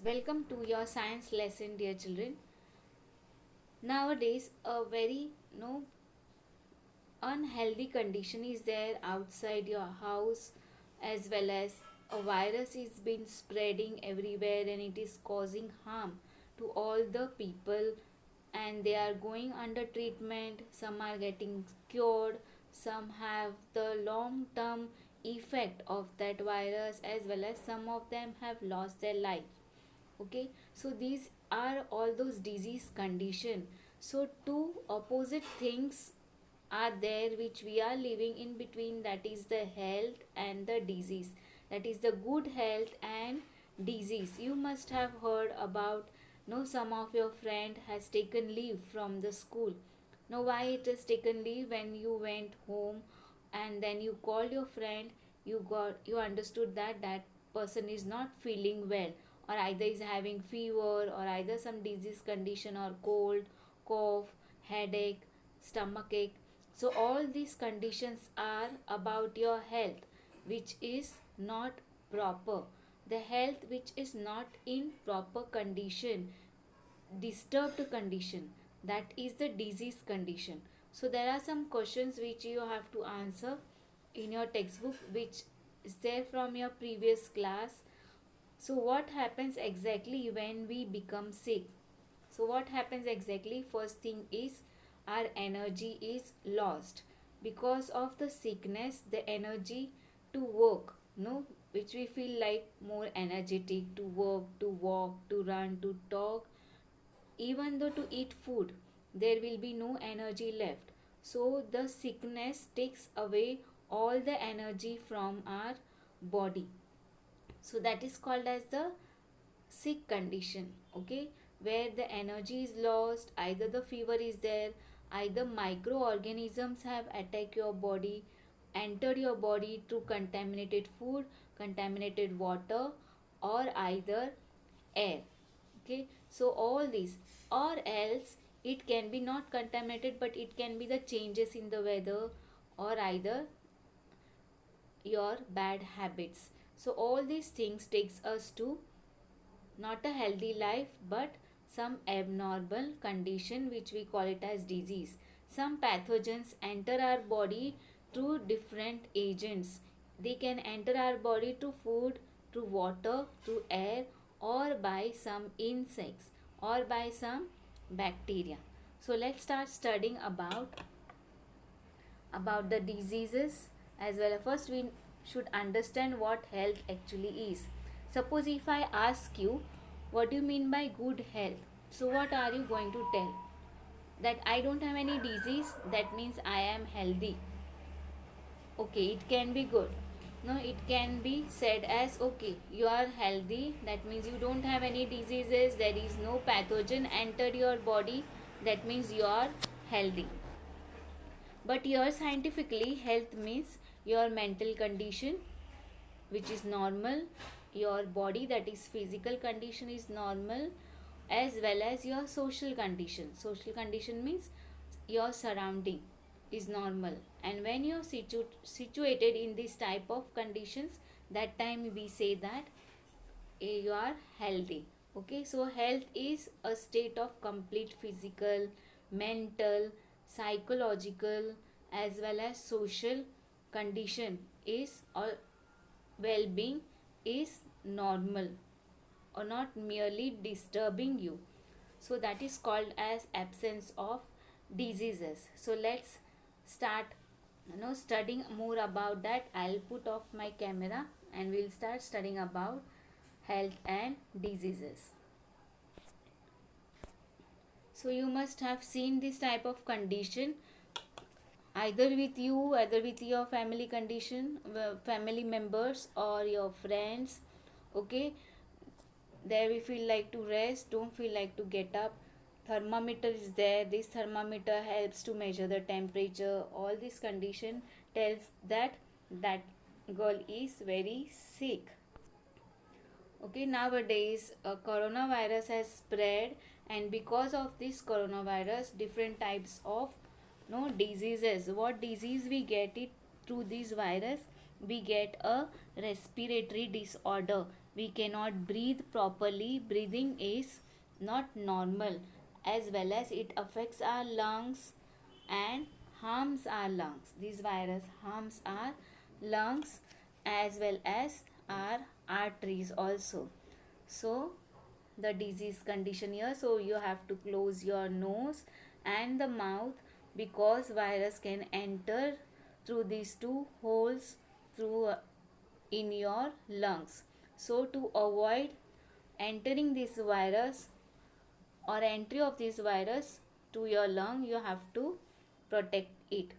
Welcome to your science lesson, dear children. Nowadays, a very unhealthy condition is there outside your house, as well as a virus is been spreading everywhere and it is causing harm to all the people, and they are going under treatment. Some are getting cured, some have the long term effect of that virus, as well as some of them have lost their life. Okay, so these are all those disease condition. So two opposite things are there which we are living in between, that is the health and the disease, that is the good health and disease. You must have heard about, no, some of your friend has taken leave from the school. Now why it is taken leave? When you went home and then you called your friend, you understood that that person is not feeling well, or either is having fever, or either some disease condition, or cold, cough, headache, stomach ache. So all these conditions are about your health which is not proper. The health which is not in proper condition, disturbed condition, that is the disease condition. So there are some questions which you have to answer in your textbook, which is there from your previous class. So what happens exactly when we become sick? So what happens exactly? First thing is our energy is lost. Because of the sickness, the energy to work, no, which we feel like more energetic to work, to walk, to run, to talk, even though to eat food, there will be no energy left. So the sickness takes away all the energy from our body. So that is called as the sick condition. Okay, where the energy is lost, either the fever is there, either microorganisms have attacked your body, entered your body through contaminated food, contaminated water, or either air. Okay, so all these, or else it can be not contaminated, but it can be the changes in the weather, or either your bad habits. So all these things takes us to not a healthy life, but some abnormal condition which we call it as disease. Some pathogens enter our body through different agents. They can enter our body through food, through water, through air, or by some insects, or by some bacteria. So let's start studying about the diseases as well. First we should understand what health actually is. Suppose if I ask you, what do you mean by good health? So what are you going to tell? That I don't have any disease, that means I am healthy. Okay, it can be good. No, it can be said as, okay, you are healthy, that means you don't have any diseases, there is no pathogen entered your body, that means you are healthy. But here scientifically, health means your mental condition which is normal, your body, that is physical condition, is normal, as well as your social condition. Social condition means your surrounding is normal, and when you're situated in this type of conditions, that time we say that you are healthy. Okay, so health is a state of complete physical, mental, psychological, as well as social condition is, or well-being is normal, or not merely disturbing you. So that is called as absence of diseases. So let's start studying more about that. I'll put off my camera and we'll start studying about health and diseases. So you must have seen this type of condition either with you, either with your family condition, family members, or your friends. Okay, there we feel like to rest, don't feel like to get up. Thermometer is there, this thermometer helps to measure the temperature. All this condition tells that that girl is very sick. Okay, nowadays coronavirus has spread, and because of this coronavirus, different types of diseases. What disease we get it through this virus? We get a respiratory disorder, we cannot breathe properly. Breathing is not normal, as well as it affects our lungs and harms our lungs. This virus harms our lungs as well as our arteries also. So the disease condition here, so you have to close your nose and the mouth, because virus can enter through these two holes through in your lungs. So to avoid entering this virus or entry of this virus to your lung, you have to protect it.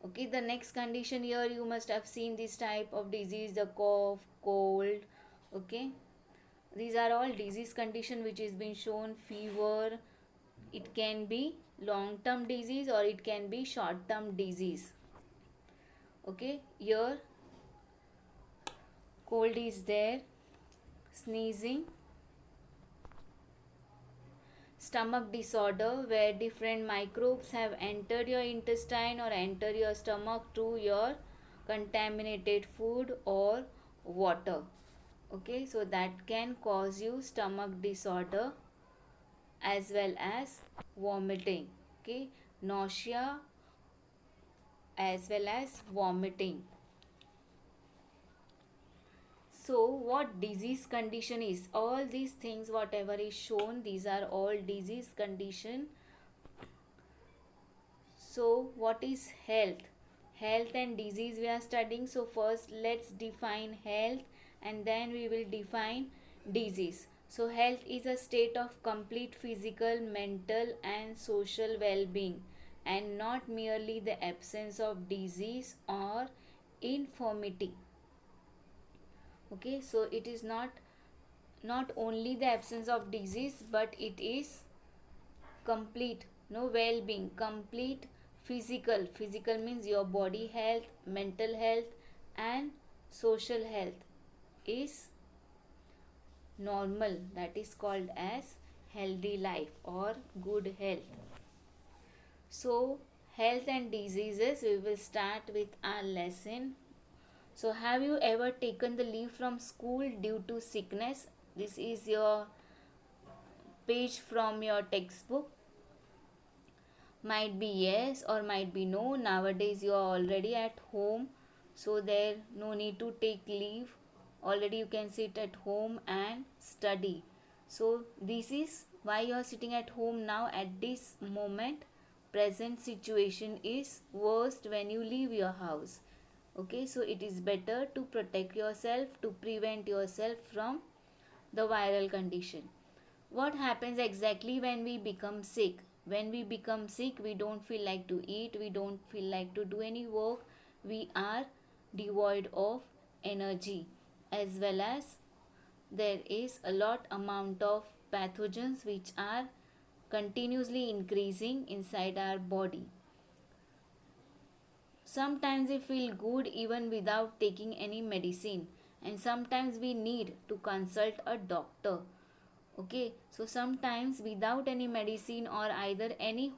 Okay, the next condition here, you must have seen this type of disease, the cough, cold. Okay, these are all disease condition which is been shown. Fever, it can be long term disease or it can be short term disease. Okay, here cold is there, sneezing, stomach disorder where different microbes have entered your intestine or enter your stomach through your contaminated food or water. Okay, so that can cause you stomach disorder as well as vomiting. Okay, nausea as well as vomiting. So what disease condition is? All these things whatever is shown, these are all disease condition. So what is health? Health and disease we are studying. So first let's define health and then we will define disease. So health is a state of complete physical, mental and social well-being, and not merely the absence of disease or infirmity. Okay, so it is not only the absence of disease, but it is complete, no, well-being, complete physical means your body health, mental health and social health is normal. That is called as healthy life or good health. So health and diseases, we will start with our lesson. So have you ever taken the leave from school due to sickness? This is your page from your textbook. Might be yes or might be no. Nowadays you are already at home, so there no need to take leave. Already you can sit at home and study. So this is why you are sitting at home now at this moment. Present situation is worst when you leave your house. Okay, so it is better to protect yourself, to prevent yourself from the viral condition. What happens exactly when we become sick? When we become sick, we don't feel like to eat, we don't feel like to do any work, we are devoid of energy, as well as there is a lot amount of pathogens which are continuously increasing inside our body. Sometimes we feel good even without taking any medicine, and sometimes we need to consult a doctor. Okay, so sometimes without any medicine or either any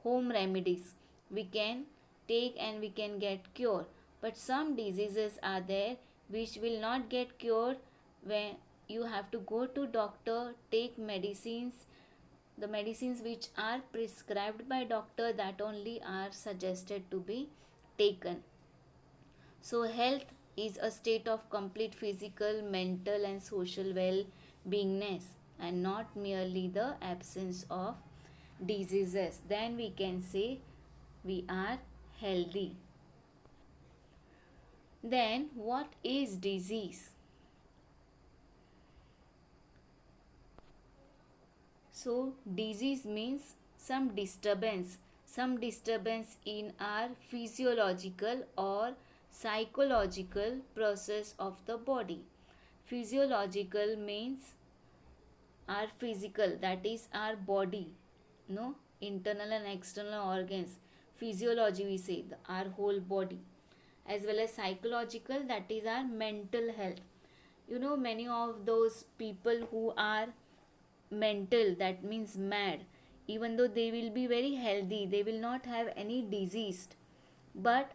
home remedies, we can take and we can get cure. But some diseases are there which will not get cured, when you have to go to doctor, take medicines. The medicines which are prescribed by doctor, that only are suggested to be taken. So health is a state of complete physical, mental and social well-beingness, and not merely the absence of diseases. Then we can say we are healthy. Then what is disease? So disease means some disturbance in our physiological or psychological process of the body. Physiological means our physical, that is our body, no, internal and external organs. Physiology we say our whole body, as well as psychological, that is our mental health. You know, many of those people who are mental, that means mad, even though they will be very healthy, they will not have any disease, but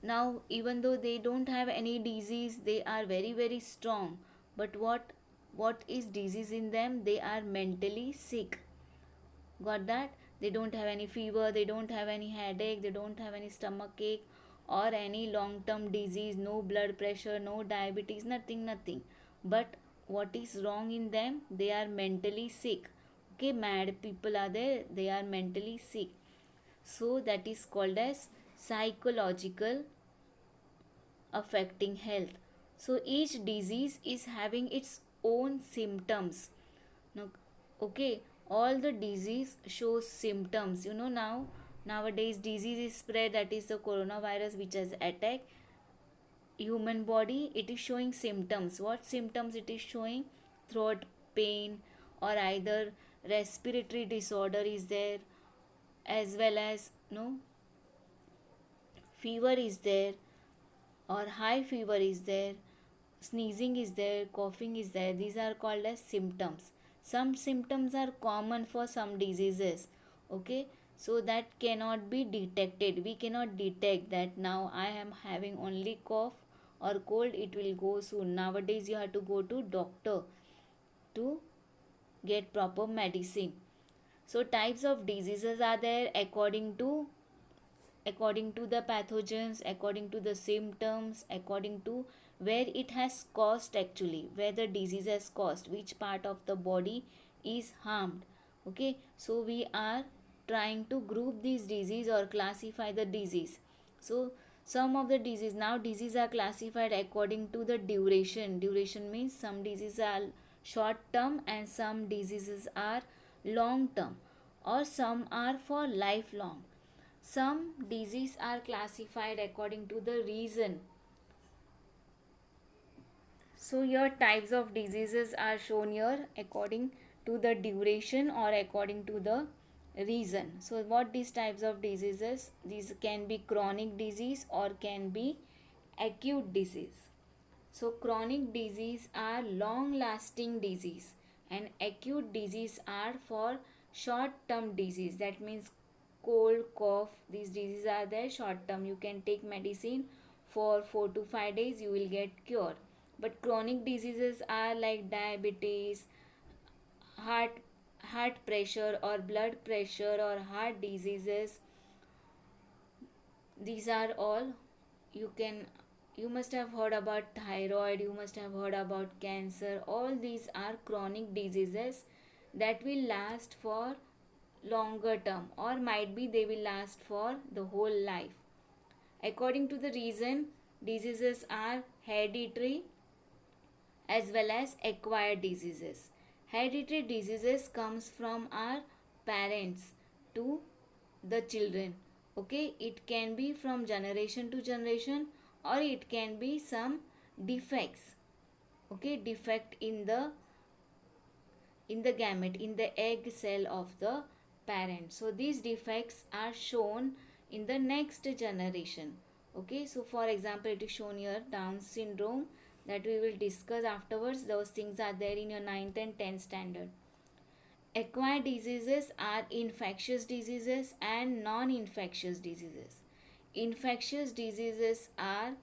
now even though they don't have any disease, they are very very strong. But what is disease in them? They are mentally sick. Got that? They don't have any fever, they don't have any headache, they don't have any stomach ache or any long term disease, no blood pressure, no diabetes, nothing, nothing. But what is wrong in them? They are mentally sick. Okay, mad people are there, they are mentally sick. So that is called as psychological affecting health. So each disease is having its own symptoms. Now, okay, all the disease shows symptoms. Now nowadays disease is spread, that is the coronavirus which has attacked human body. It is showing symptoms. What symptoms it is showing? Throat pain, or either respiratory disorder is there, as well as fever is there, or high fever is there, sneezing is there, coughing is there. These are called as symptoms. Some symptoms are common for some diseases. Okay, so that cannot be detected. We cannot detect that now I am having only cough or cold, it will go soon. Nowadays you have to go to doctor to get proper medicine. So types of diseases are there according to the pathogens, according to the symptoms, according to where it has caused, actually where the disease has caused, which part of the body is harmed. Okay, so we are trying to group these disease or classify the disease. So some of the disease, now disease are classified according to the duration means some diseases are short term and some diseases are long term, or some are for lifelong. Some diseases are classified according to the reason. So your types of diseases are shown here according to the duration or according to the reason. So what these types of diseases? These can be chronic disease or can be acute disease. So chronic disease are long lasting disease, and acute disease are for short term disease. That means cold, cough, these diseases are there short term. You can take medicine for 4 to 5 days, you will get cure. But chronic diseases are like diabetes, heart heart pressure or blood pressure or heart diseases. These are all, you can, you must have heard about thyroid, you must have heard about cancer. All these are chronic diseases that will last for longer term, or might be they will last for the whole life. According to the reason, diseases are hereditary as well as acquired diseases. Hereditary diseases comes from our parents to the children. Okay, it can be from generation to generation, or it can be some defects. Okay, defect in the gamete, in the egg cell of the parent. So these defects are shown in the next generation. Okay, so for example it is shown here Down syndrome, that we will discuss afterwards. Those things are there in your 9th and 10th standard. Acquired diseases are infectious diseases and non-infectious diseases. Infectious diseases are,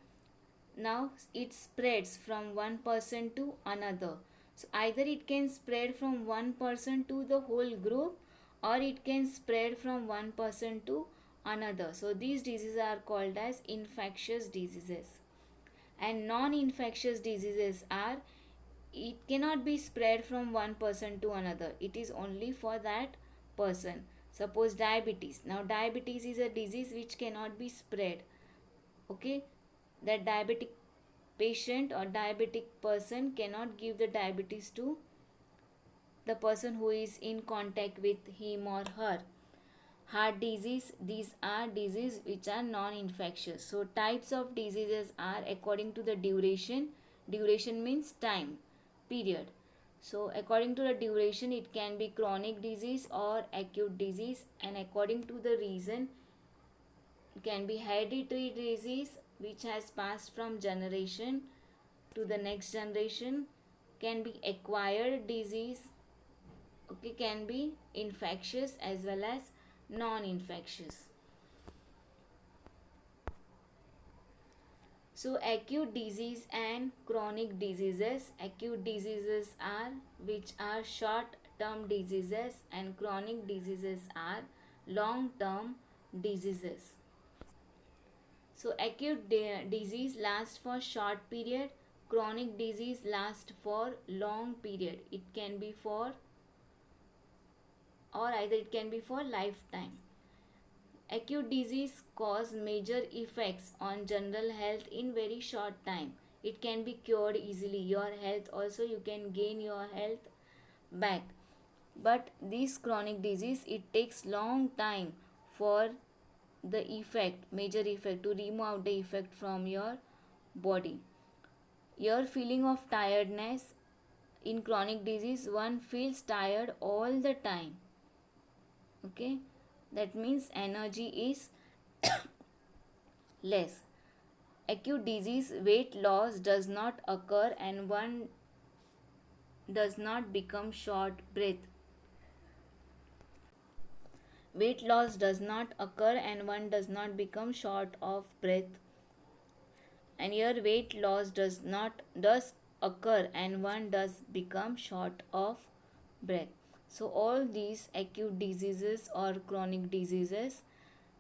now it spreads from one person to another. So either it can spread from one person to the whole group, or it can spread from one person to another. So these diseases are called as infectious diseases. And non-infectious diseases are, it cannot be spread from one person to another, it is only for that person. Suppose diabetes. Now diabetes is a disease which cannot be spread. Okay, that diabetic patient or diabetic person cannot give the diabetes to the person who is in contact with him or her. Heart disease, these are diseases which are non-infectious. So types of diseases are according to the duration. Duration means time, period. So according to the duration, it can be chronic disease or acute disease, and according to the reason, it can be hereditary disease which has passed from generation to the next generation, can be acquired disease, okay, can be infectious as well as non-infectious. So acute disease and chronic diseases. Acute diseases are which are short term diseases, and chronic diseases are long term diseases. So acute disease lasts for short period, chronic disease lasts for long period. It can be for, or either it can be for lifetime. Acute disease cause major effects on general health in very short time. It can be cured easily. Your health also, you can gain your health back. But this chronic disease, it takes long time for the effect, major effect, to remove out the effect from your body. Your feeling of tiredness in chronic disease, one feels tired all the time. Okay, that means energy is less. Acute disease, weight loss does not occur and one does not become short breath. Weight loss does not occur and one does not become short of breath. And your weight loss does occur and one does become short of breath. So all these acute diseases or chronic diseases,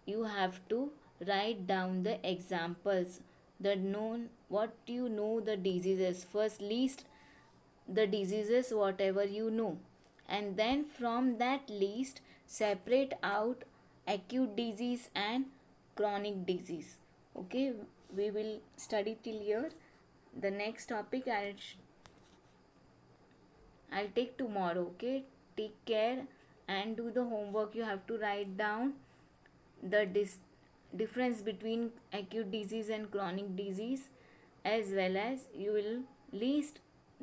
you have to write down the examples, the known, what you know the diseases. First list the diseases whatever you know, and then from that list separate out acute disease and chronic disease. Okay, we will study till here. The next topic I'll take tomorrow. Okay, take care and do the homework. You have to write down the difference between acute disease and chronic disease, as well as you will list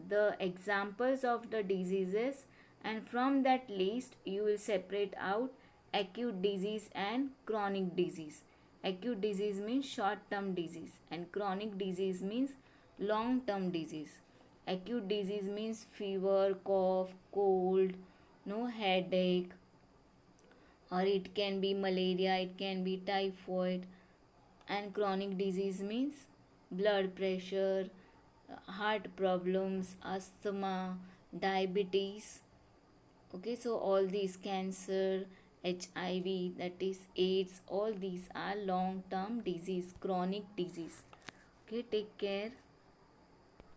the examples of the diseases, and from that list you will separate out acute disease and chronic disease. Acute disease means short term disease and chronic disease means long term disease. Acute disease means fever, cough, cold, no headache, or it can be malaria, it can be typhoid. And chronic disease means blood pressure, heart problems, asthma, diabetes. Okay, so all these, cancer, HIV, that is AIDS, all these are long term disease, chronic disease. Okay, take care.